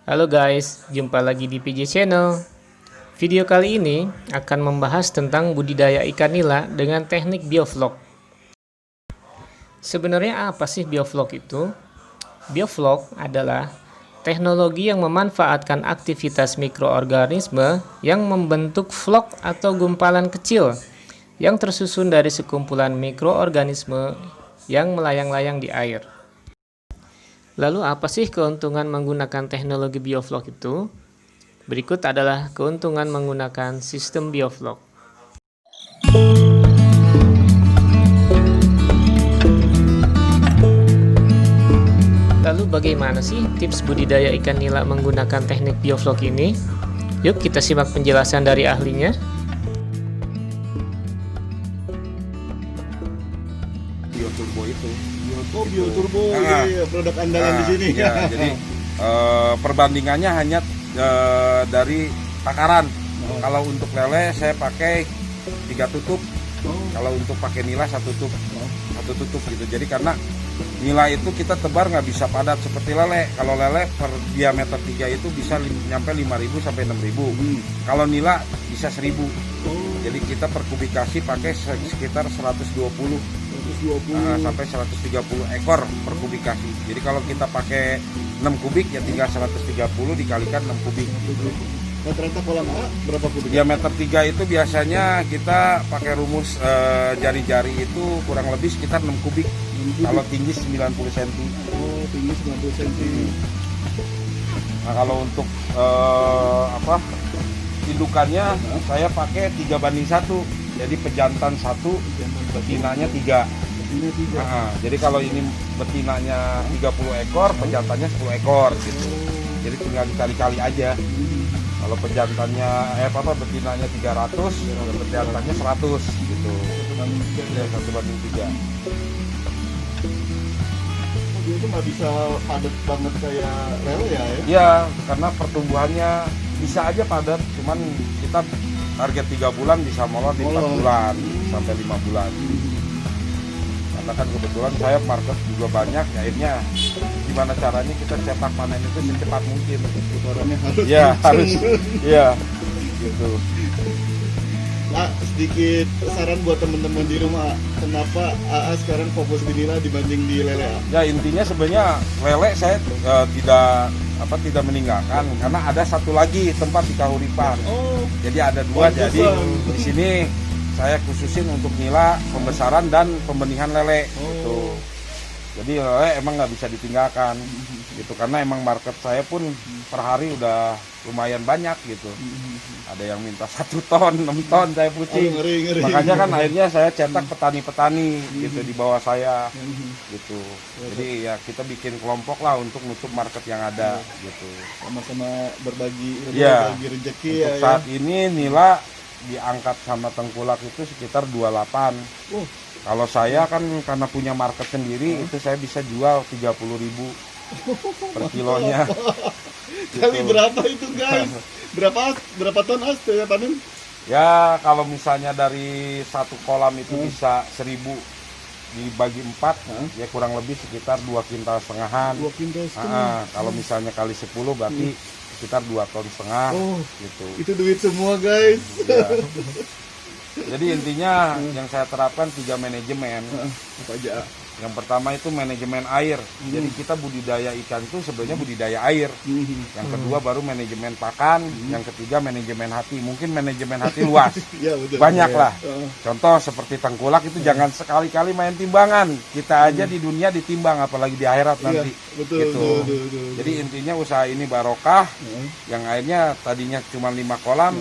Halo guys, jumpa lagi di PJ Channel. Video kali ini akan membahas tentang budidaya ikan nila dengan teknik bioflok. Sebenarnya apa sih bioflok itu? Bioflok adalah teknologi yang memanfaatkan aktivitas mikroorganisme yang membentuk vlog atau gumpalan kecil yang tersusun dari sekumpulan mikroorganisme yang melayang-layang di air. Lalu apa sih keuntungan menggunakan teknologi bioflok itu? Berikut adalah keuntungan menggunakan sistem bioflok. Lalu bagaimana sih tips budidaya ikan nila menggunakan teknik bioflok ini? Yuk kita simak penjelasan dari ahlinya. Bioturbo itu. Bioturbo, iya, produk andalan di sini. Ya, jadi perbandingannya hanya dari takaran. Kalau untuk lele saya pakai 3 tutup. Kalau untuk pakai nila 1 tutup. 1 tutup gitu. Jadi karena nila itu kita tebar nggak bisa padat seperti lele. Kalau lele per diameter 3 itu bisa nyampe 5.000 sampai 6.000. Kalau nila bisa 1.000. Jadi kita per kubikasi pakai sekitar 120 sampai 130 ekor per kubikasi. Jadi kalau kita pakai 6 kubik ya tinggal 130 dikalikan 6 kubik. Rata-rata kolam A berapa kubik? Diameter 3 itu biasanya kita pakai rumus jari-jari itu kurang lebih sekitar 6 kubik. Kalau tinggi 90 cm. Oh, tinggi 90 cm. Nah, kalau untuk indukannya saya pakai 3:1. Jadi pejantan 1, betinanya 3. Nah, jadi kalau ini betinanya 30 ekor, pejantannya 10 ekor gitu. Jadi tinggal dikali-kali aja. Kalau pejantannya betinanya 300, pejantannya 100 gitu. 1:3. Dia itu nggak bisa padat banget kayak lele ya? Iya, karena pertumbuhannya bisa aja padat, cuman kita target 3 bulan bisa molor di 4 bulan sampai 5 bulan. Karena kan kebetulan saya market juga banyak, ya akhirnya gimana caranya kita cetak panen itu secepat mungkin. Kotorannya harus Harus, gitu. Nah, sedikit saran buat teman-teman di rumah, kenapa AA sekarang fokus di nila dibanding di lele A? Ya intinya sebenarnya lele saya tidak meninggalkan karena ada satu lagi tempat di Kahuripan. Jadi ada 2, jadi di sini saya khususin untuk nila pembesaran dan pembenihan lele gitu. Jadi lele emang nggak bisa ditinggalkan gitu karena emang market saya pun per hari udah lumayan banyak gitu. Ada yang minta 1 ton, 6 ton saya pusing. Ngeri. Makanya kan akhirnya saya cetak petani-petani gitu di bawah saya gitu. Jadi ya kita bikin kelompok lah untuk nutup market yang ada gitu. Sama-sama berbagi rezeki untuk ya. saat ini nila diangkat sama tengkulak itu sekitar 28. Kalau saya kan karena punya market sendiri itu saya bisa jual 30.000 per kilonya. Kali berapa itu guys? Berapa ton ya panen? Ya kalau misalnya dari 1 kolam itu bisa 1.000 dibagi 4 ya kurang lebih sekitar 2,5 kintal. 2,5 kintal. Kalau misalnya kali 10 berarti sekitar 2,5 ton gitu. Itu duit semua guys. Ya. Jadi intinya yang saya terapkan 3 manajemen. Apa aja? Yang pertama itu manajemen air. Jadi kita budidaya ikan itu sebenarnya budidaya air. Yang kedua baru manajemen pakan. Yang ketiga manajemen hati. Mungkin manajemen hati luas. Ya, betul. Banyak lah. Contoh seperti tengkulak itu jangan sekali-kali main timbangan. Kita aja di dunia ditimbang apalagi di akhirat nanti. Betul, gitu. betul. Jadi intinya usaha ini barokah. Yang airnya tadinya cuma 5 kolam.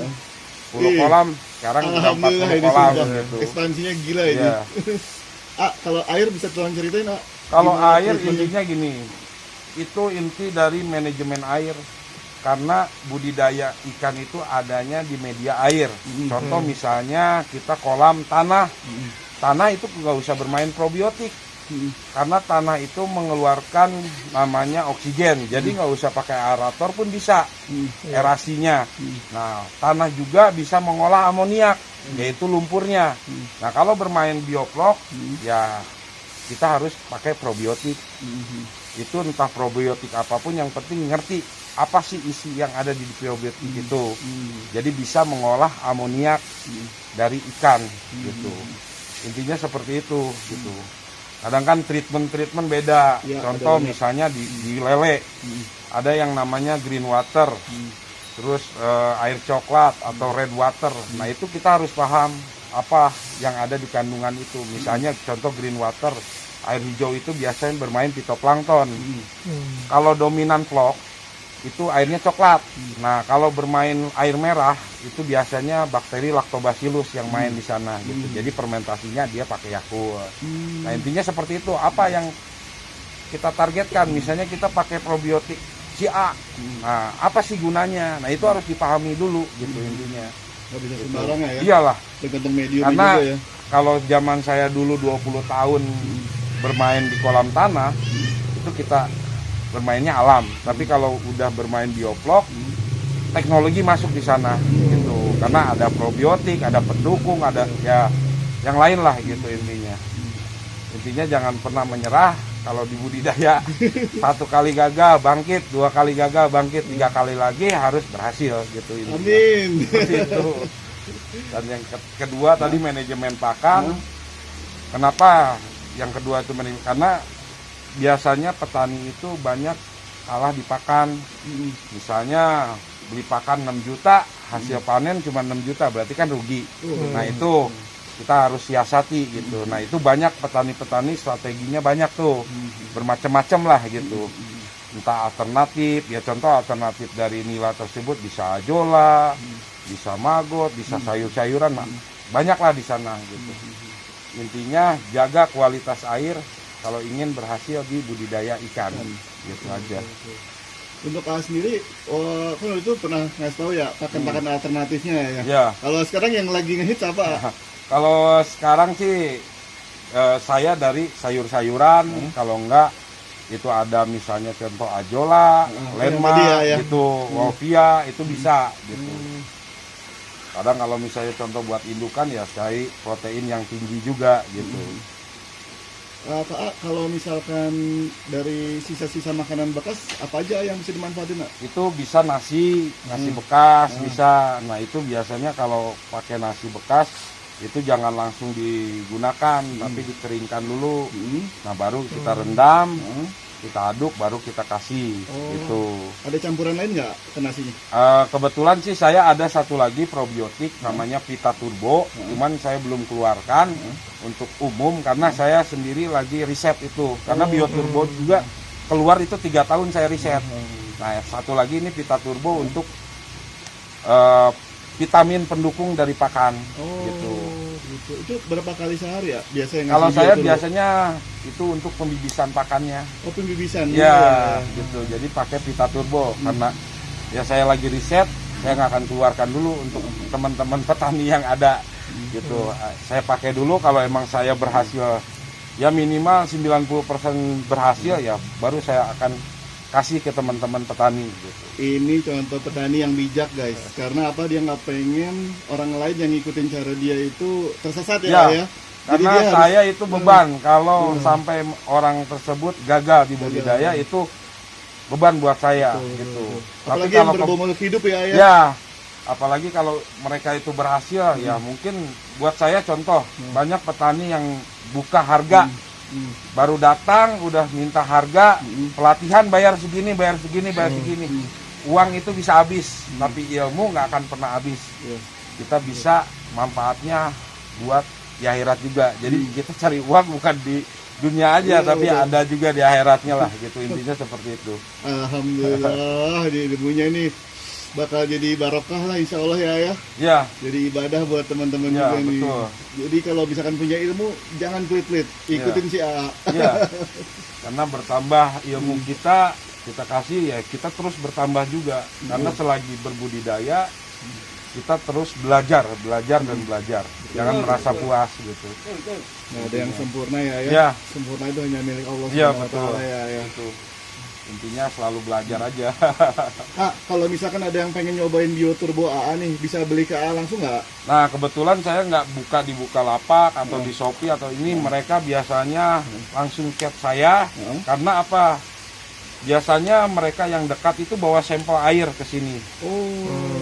10 kolam, sekarang udah 40 kolam gitu. Ekspansinya gila ini. Ya. Kalau air bisa tolong ceritain, Kalau air intinya gini, itu inti dari manajemen air. Karena budidaya ikan itu adanya di media air. Contoh misalnya kita kolam tanah. Tanah itu nggak usah bermain probiotik. Karena tanah itu mengeluarkan namanya oksigen, jadi nggak usah pakai aerator pun bisa erasinya. Nah, tanah juga bisa mengolah amoniak, yaitu lumpurnya. Nah, kalau bermain bioflok, ya kita harus pakai probiotik. Itu entah probiotik apapun, yang penting ngerti apa sih isi yang ada di probiotik itu. Jadi bisa mengolah amoniak dari ikan gitu. Intinya seperti itu gitu. Kadang kan treatment beda. Ya, Contoh ada misalnya di lele ada yang namanya green water, terus air coklat atau red water. Nah itu kita harus paham apa yang ada di kandungan itu. Misalnya contoh green water, air hijau itu biasanya bermain phytoplankton. Kalau dominan vlog itu airnya coklat. Nah kalau bermain air merah itu biasanya bakteri lactobacillus yang main di sana gitu. Jadi fermentasinya dia pakai Yakult. Nah intinya seperti itu. Apa yang kita targetkan, misalnya kita pakai probiotik si A. Nah apa sih gunanya? Nah itu harus dipahami dulu gitu intinya. Nggak bisa sembarangan ya. Iyalah. Tergantung medium Karena juga ya. kalau zaman saya dulu 20 tahun bermain di kolam tanah, itu kita bermainnya alam. Tapi kalau udah bermain bioflok, teknologi masuk di sana gitu. Karena ada probiotik, ada pendukung, ada ya yang lain lah gitu intinya. Intinya jangan pernah menyerah. Kalau di budidaya 1 kali gagal bangkit, 2 kali gagal bangkit, 3 kali lagi harus berhasil gitu intinya. Amin. Seperti itu. Dan yang kedua tadi manajemen pakan. Kenapa yang kedua itu manajemen? Karena biasanya petani itu banyak kalah di pakan. Misalnya beli pakan 6 juta, hasil panen cuma 6 juta, berarti kan rugi. Nah itu kita harus siasati gitu. Nah itu banyak petani-petani strateginya banyak tuh, bermacam-macam lah gitu. Entah alternatif, ya contoh alternatif dari nila tersebut bisa ajola, bisa magot, bisa sayur-sayuran, banyak lah di sana gitu. Intinya jaga kualitas air kalau ingin berhasil di budidaya ikan, gitu aja. Untuk A sendiri, kan itu pernah ngasih tahu ya pakan-pakan alternatifnya ya. Ya. Kalau sekarang yang lagi ngehits apa? Kalau sekarang sih saya dari sayur-sayuran, kalau enggak itu ada misalnya contoh ajola, lenma, ya. gitu, wolfia, itu bisa gitu. Kadang kalau misalnya contoh buat indukan ya cari protein yang tinggi juga gitu. Kak, kalau misalkan dari sisa-sisa makanan bekas apa aja yang bisa dimanfaatin, Kak? Itu bisa nasi bekas bisa. Nah itu biasanya kalau pakai nasi bekas itu jangan langsung digunakan, tapi dikeringkan dulu. Nah baru kita rendam, kita aduk, baru kita kasih gitu. Ada campuran lain nggak ke nasinya? Kebetulan sih saya ada satu lagi probiotik namanya Vita Turbo, cuman saya belum keluarkan untuk umum karena saya sendiri lagi riset itu. Karena Bioturbo juga keluar itu 3 tahun saya riset. Nah satu lagi ini Vita Turbo untuk vitamin pendukung dari pakan gitu. Itu berapa kali sehari ya biasanya? Kalau saya biasanya itu untuk pembibisan pakannya. Oh pembibisan? Ya gitu. Jadi pakai Vita Turbo karena ya saya lagi riset, saya nggak akan keluarkan dulu untuk teman-teman petani yang ada gitu. Saya pakai dulu kalau emang saya berhasil ya minimal 90% berhasil ya baru saya akan kasih ke teman-teman petani gitu. Ini contoh petani yang bijak guys, karena apa, dia nggak pengen orang lain yang ngikutin cara dia itu tersesat ya. Karena dia saya itu beban kalau sampai orang tersebut gagal di budidaya itu beban buat saya gitu. Apalagi Tapi yang kalau berbau makhluk hidup ya. Ya, apalagi kalau mereka itu berhasil ya mungkin buat saya contoh banyak petani yang buka harga. Baru datang udah minta harga, pelatihan bayar segini, uang itu bisa habis, tapi ilmu nggak akan pernah habis. Kita bisa manfaatnya buat di akhirat juga. Jadi kita cari uang bukan di dunia aja, tapi ada juga di akhiratnya lah gitu. Intinya seperti itu. Alhamdulillah di ilmunya ini bakal jadi barokah lah insya Allah ya. Ya. Jadi ibadah buat teman-teman Ya, juga nih. betul. Jadi kalau misalkan punya ilmu jangan pelit-pelit, ikutin si AA. Ya. Karena bertambah ilmu kita kasih ya kita terus bertambah juga. Karena selagi berbudidaya kita terus belajar dan belajar. Jangan merasa puas gitu. Nah, ada yang sempurna ya. Ya. Sempurna itu hanya milik Allah Iya SWT betul. ya. Itu. Intinya selalu belajar aja. Kalau misalkan ada yang pengen nyobain Bioturbo AA nih, bisa beli ke AA langsung nggak? Nah kebetulan saya nggak buka di Bukalapak atau di Shopee atau ini, mereka biasanya langsung chat saya. Karena apa? biasanya mereka yang dekat itu bawa sampel air ke sini.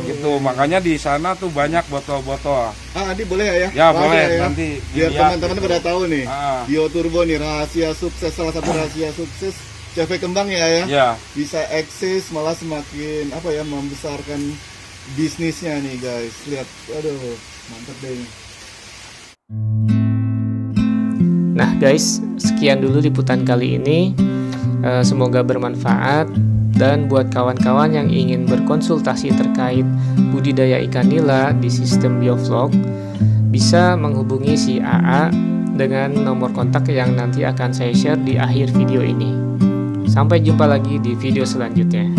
Gitu, makanya di sana tuh banyak botol-botol. Ini boleh ya? Ya, Pakai boleh, ya. nanti Biar dilihat teman-teman gitu. pada tahu nih. Bioturbo nih rahasia sukses, salah satu rahasia sukses CV Kembang ya. Ya, Bisa eksis malah semakin membesarkan bisnisnya nih guys. Lihat, aduh, mantap deh ini. Nah guys, sekian dulu liputan kali ini. Semoga bermanfaat. Dan buat kawan-kawan yang ingin berkonsultasi terkait budidaya ikan nila di sistem bioflok, bisa menghubungi si AA dengan nomor kontak yang nanti akan saya share di akhir video ini. Sampai jumpa lagi di video selanjutnya.